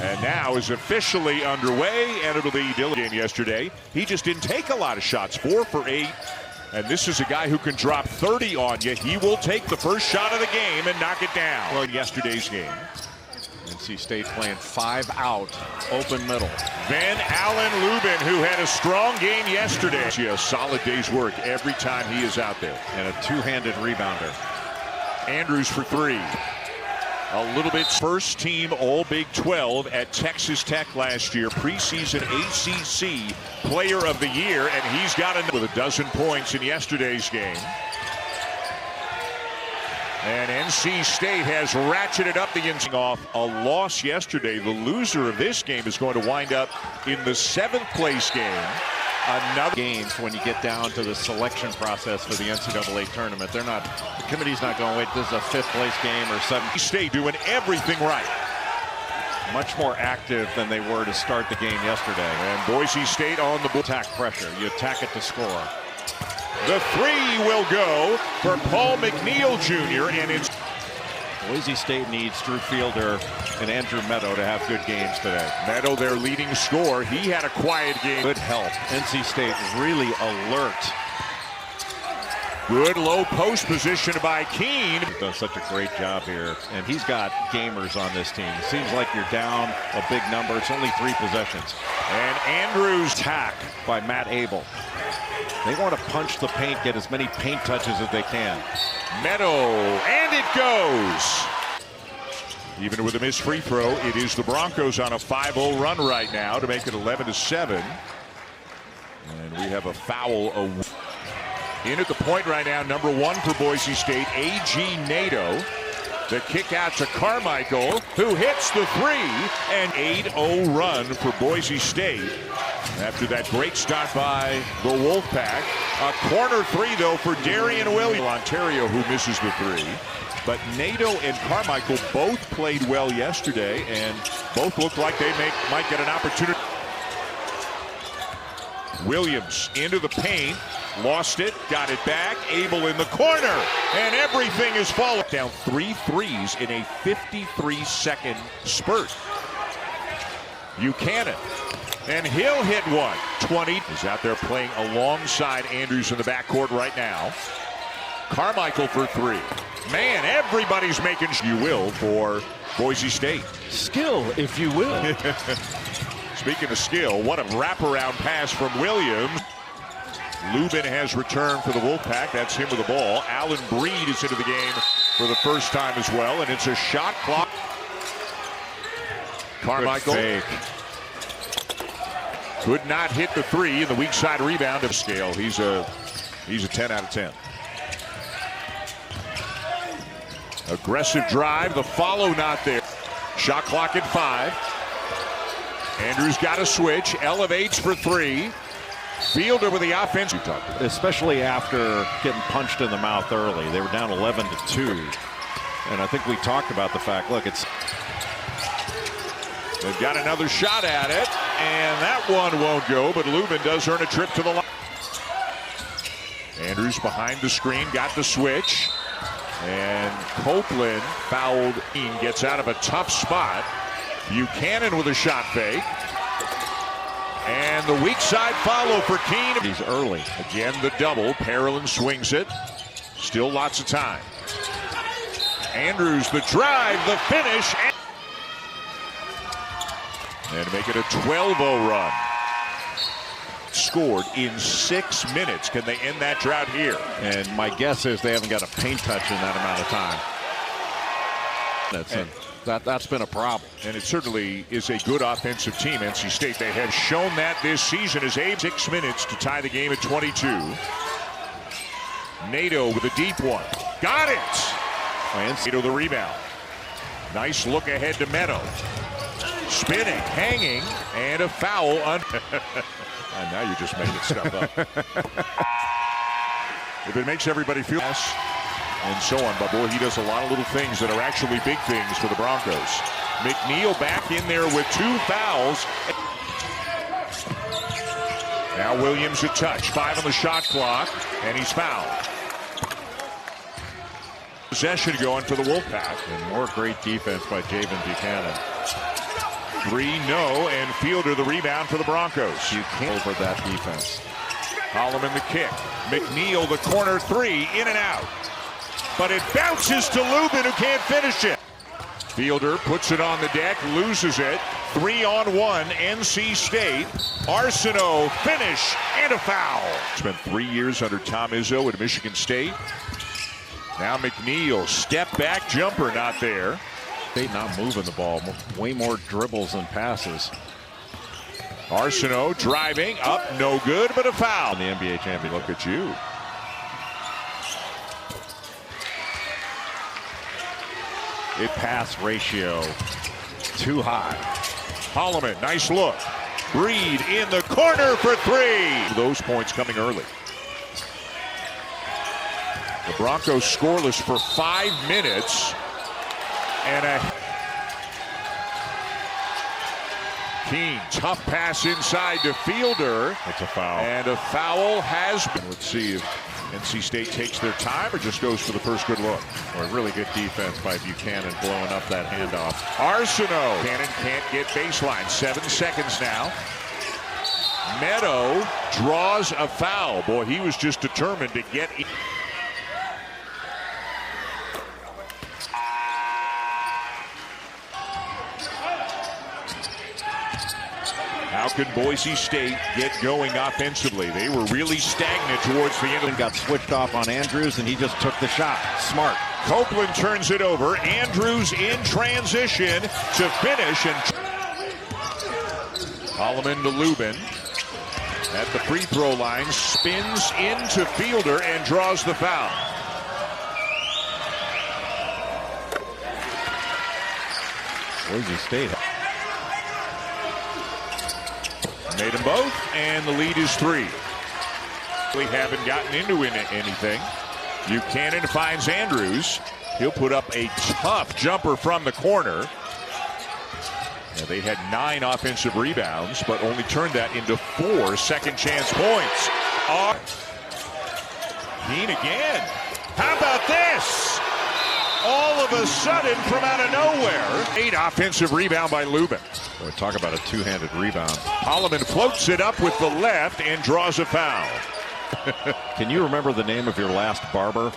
And now is officially underway, and it'll be Dylan game yesterday. He just didn't take a lot of shots, 4 for 8. And this is a guy who can drop 30 on you. He will take the first shot of the game and knock it down. Well, yesterday's game. NC State playing 5 out, open middle. Then Alan Lubin, who had a strong game yesterday. A solid day's work every time he is out there. And a two-handed rebounder. Andrews for 3. A little bit first team All Big 12 at Texas Tech last year. Preseason ACC Player of the Year, and he's got with a dozen points in yesterday's game. And NC State has ratcheted up the instinct off a loss yesterday. The loser of this game is going to wind up in the 7th place game. Another games when you get down to the selection process for the NCAA tournament. The committee's not going, wait, this is a 5th place game or 7th. State doing everything right. Much more active than they were to start the game yesterday. And Boise State on the attack pressure. You attack it to score. The 3 will go for Paul McNeil Jr. and it's Boise State needs Drew Fielder and Andrew Meadow to have good games today. Meadow, their leading scorer, he had a quiet game. Good help. NC State really alert. Good low post position by Keene. He's done such a great job here, and he's got gamers on this team. It seems like you're down a big number. It's only 3 possessions. And Andrews attack by Matt Abel. They want to punch the paint, get as many paint touches as they can. Meadow, and it goes. Even with a missed free throw, it is the Broncos on a 5-0 run right now to make it 11-7. And we have a foul. In at the point right now, number 1 for Boise State, A.G. Nato. The kick out to Carmichael, who hits the 3, and 8-0 run for Boise State. After that great start by the Wolfpack. A corner 3, though, for Darian Williams. Ontario, who misses the 3. But Nato and Carmichael both played well yesterday, and both look like they might get an opportunity. Williams into the paint. Lost it, got it back, Abel in the corner, and everything is falling. Down 3 threes in a 53-second spurt. Buchanan, and he'll hit one. 20 is out there playing alongside Andrews in the backcourt right now. Carmichael for 3. Man, everybody's making you will for Boise State. Skill, if you will. Speaking of skill, what a wraparound pass from Williams. Lubin has returned for the Wolfpack. That's him with the ball. Alan Breed is into the game for the first time as well, and it's a shot clock. Carmichael could not hit the 3 in the weak side rebound of scale. He's a 10 out of 10. Aggressive drive, the follow not there. Shot clock at 5. Andrews got a switch, elevates for 3. Fielder with the offense. Especially after getting punched in the mouth early. They were down 11-2. And I think we talked about the fact, look, they've got another shot at it, and that one won't go, but Lubin does earn a trip to the line. Andrews behind the screen, got the switch. And Copeland fouled, gets out of a tough spot. Buchanan with a shot fake. And the weak side follow for Keene. He's early. Again, the double. Parolin swings it. Still lots of time. Andrews, the drive, the finish. And make it a 12-0 run. Scored in 6 minutes. Can they end that drought here? And my guess is they haven't got a paint touch in that amount of time. That's been a problem. And it certainly is a good offensive team, NC State. They have shown that this season as 6 minutes to tie the game at 22. Nato with a deep one. Got it! Nato the rebound. Nice look ahead to Meadow. Spinning, hanging, and a foul. And now you're just making stuff up. If it makes everybody feel and so on, but boy, he does a lot of little things that are actually big things for the Broncos. McNeil back in there with 2 fouls. Now Williams a touch, 5 on the shot clock, and he's fouled. Possession going for the Wolfpack. And more great defense by Javen Buchanan. Three, no, and Fielder the rebound for the Broncos. You can't over that defense. Holloman the kick. McNeil the corner three, in and out. But it bounces to Lubin, who can't finish it. Fielder puts it on the deck, loses it. 3-on-1, NC State. Arsenault finish and a foul. Spent 3 years under Tom Izzo at Michigan State. Now McNeil, step back jumper, not there. State not moving the ball, way more dribbles than passes. Arsenault driving up, no good, but a foul. The NBA champion. Look at you. A pass ratio too high. Holloman, nice look. Breed in the corner for three. Those points coming early. The Broncos scoreless for 5 minutes. And Keene, tough pass inside to Fielder. That's a foul. And a foul has been. Let's see if NC State takes their time or just goes for the first good look. Or a really good defense by Buchanan blowing up that handoff. Arsenault. Buchanan can't get baseline. 7 seconds now. Meadow draws a foul. Boy, he was just determined to get. How can Boise State get going offensively? They were really stagnant towards the end. Got switched off on Andrews, and he just took the shot. Smart. Copeland turns it over. Andrews in transition to finish. And Holloman to Lubin at the free throw line. Spins into Fielder and draws the foul. Boise State made them both, and the lead is 3. We haven't gotten into anything. Buchanan finds Andrews. He'll put up a tough jumper from the corner. Now, they had 9 offensive rebounds, but only turned that into 4 second chance points. Keene again. How about this? All of a sudden, from out of nowhere, 8 offensive rebound by Lubin. Boy, talk about a two-handed rebound. Holloman floats it up with the left and draws a foul. Can you remember the name of your last barber?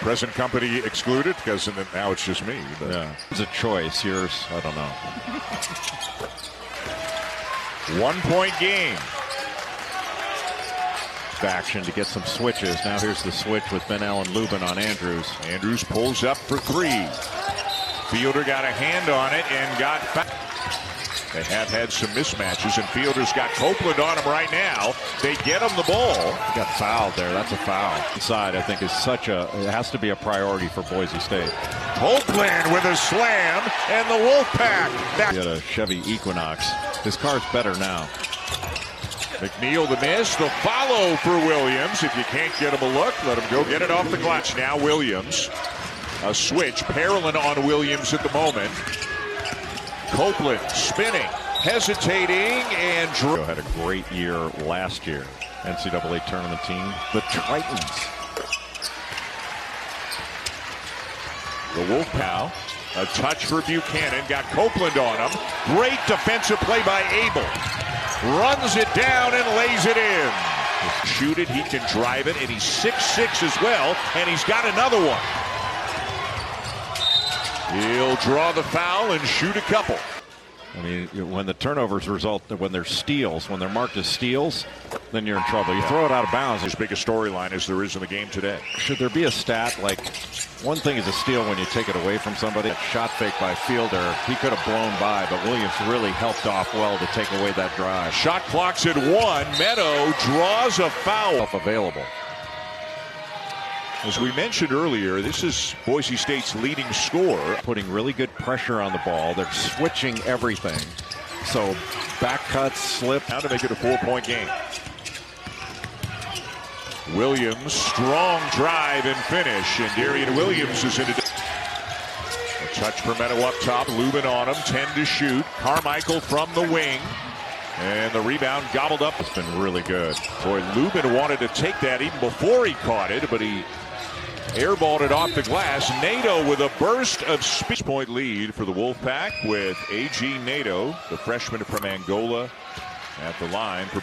Present company excluded, because now it's just me. But. Yeah, it's a choice. Yours, I don't know. 1-point game. Action to get some switches. Now here's the switch with Ben Allen Lubin on Andrews. Andrews pulls up for 3. Fielder got a hand on it and got fouled. They have had some mismatches, and Fielder's got Copeland on him right now. They get him the ball. He got fouled there. That's a foul. Inside, I think, is it has to be a priority for Boise State. Copeland with a slam, and the Wolfpack. He had a Chevy Equinox. His car's better now. McNeil the miss, the follow for Williams. If you can't get him a look, let him go get it off the glass. Now Williams, a switch. Parolin on Williams at the moment. Copeland spinning, hesitating, and Drew had a great year last year. NCAA tournament team, the Tritons. The Wolfpack, a touch for Buchanan, got Copeland on him. Great defensive play by Abel. Runs it down and lays it in. Shoot it, he can drive it, and he's 6'6" as well, and he's got another one. He'll draw the foul and shoot a couple. I mean, when the turnovers result, when they're steals, when they're marked as steals, then you're in trouble. You throw it out of bounds. As big a storyline as there is in the game today. Should there be a stat like one thing is a steal when you take it away from somebody? That shot fake by Fielder, he could have blown by, but Williams really helped off well to take away that drive. Shot clock's at 1. Meadow draws a foul. Available. As we mentioned earlier, this is Boise State's leading scorer. Putting really good pressure on the ball. They're switching everything. So back cuts, slip. Now to make it a 4-point game. Williams, strong drive and finish. And Darian Williams is into. A touch for Meadow up top. Lubin on him. 10 to shoot. Carmichael from the wing. And the rebound gobbled up. It's been really good. Boy, Lubin wanted to take that even before he caught it, but he Airballed it off the glass. Nato with a burst of speed. Point lead for the Wolfpack with A.G. Nato, the freshman from Angola, at the line for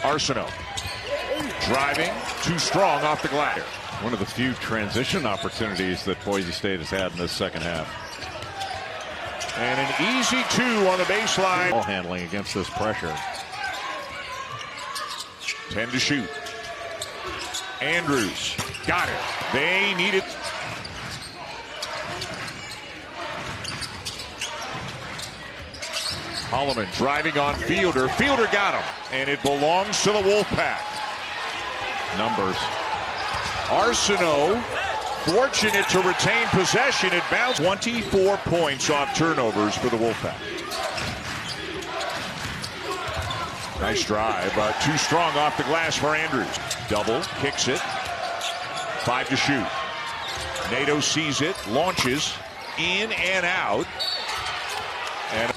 Arsenault. Driving, too strong off the glass. One of the few transition opportunities that Boise State has had in this second half. And an easy 2 on the baseline. Ball handling against this pressure. 10 to shoot. Andrews got it. They need it. Holloman driving on Fielder. Fielder got him. And it belongs to the Wolfpack. Numbers. Arsenault fortunate to retain possession. It bounced 24 points off turnovers for the Wolfpack. Nice drive, too strong off the glass for Andrews. Double, kicks it. 5 to shoot. Nato sees it, launches, in and out. And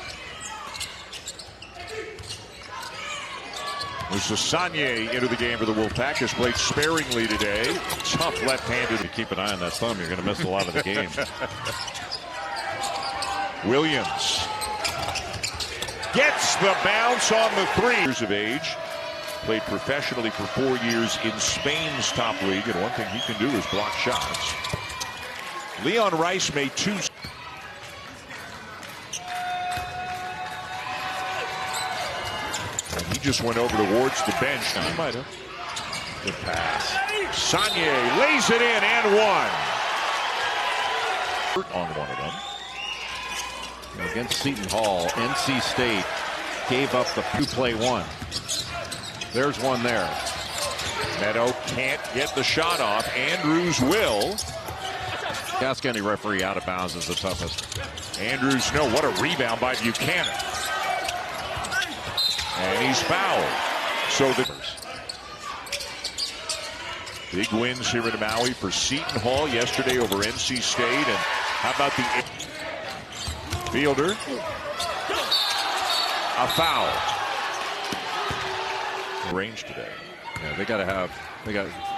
Sanye into the game for the Wolfpack. Has played sparingly today. Tough left-handed. You keep an eye on that thumb, you're going to miss a lot of the game. Williams gets the bounce on the 3. Years of age. Played professionally for 4 years in Spain's top league. And one thing he can do is block shots. Leon Rice made 2. And he just went over towards the bench. He might have. Good pass. Sanye lays it in and 1. On one of them. Against Seton Hall, NC State gave up the 2-play-1. There's one there. Meadow can't get the shot off. Andrews will. Ask any referee, out of bounds is the toughest. Andrews, no, what a rebound by Buchanan. And he's fouled. So the big wins here in Maui for Seton Hall yesterday over NC State. And how about the Fielder? A foul. Range today. Yeah, they got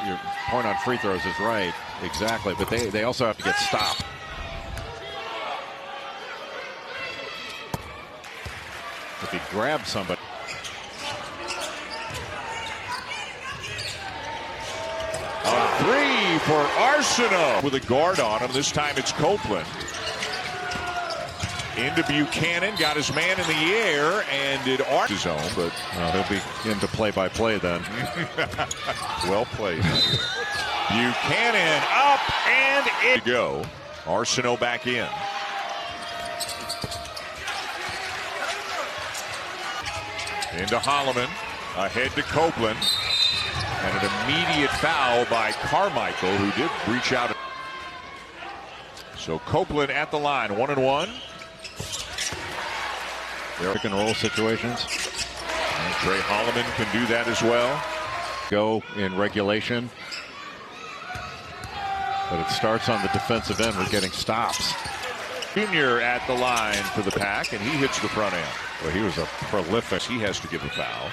your point on free throws is right, exactly, but they also have to get stopped. If he grabs somebody. A 3 for Arsenault with a guard on him. This time it's Copeland. Into Buchanan, got his man in the air, and did his own, but he'll be into play-by-play then. Well played. Buchanan up and in. Go. Arsenault back in. Into Holloman, ahead to Copeland, and an immediate foul by Carmichael, who did reach out. So Copeland at the line, 1-1. Pick and roll situations. And Trey Holloman can do that as well. Go in regulation. But it starts on the defensive end. We're getting stops. Junior at the line for the Pack, and he hits the front end. Well, he was a prolific. He has to give a foul.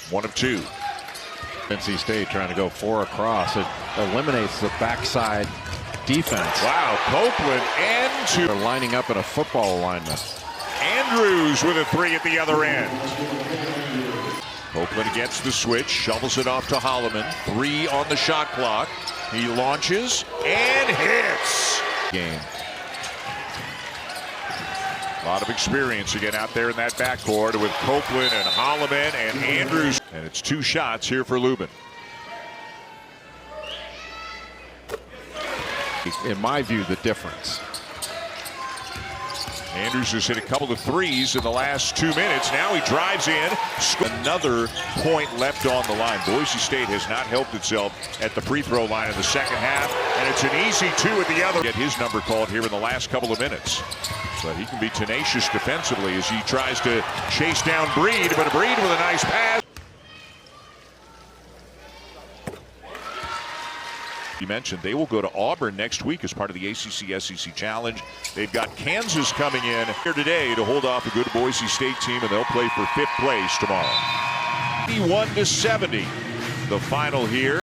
1 of 2. NC State trying to go 4 across. It eliminates the backside defense. Wow, Copeland and 2. They're lining up in a football alignment. Andrews with a 3 at the other end. Copeland gets the switch, shovels it off to Holloman. 3 on the shot clock. He launches and hits. Game. A lot of experience again out there in that backcourt with Copeland and Holloman and Andrews. And it's 2 shots here for Lubin. In my view, the difference. Andrews has hit a couple of 3s in the last 2 minutes. Now he drives in. Another point left on the line. Boise State has not helped itself at the free throw line in the second half. And it's an easy 2 at the other. Get his number called here in the last couple of minutes. But he can be tenacious defensively as he tries to chase down Breed. But Breed with a nice pass. You mentioned they will go to Auburn next week as part of the ACC-SEC Challenge. They've got Kansas coming in here today to hold off a good Boise State team, and they'll play for 5th place tomorrow. 81-70. The final here.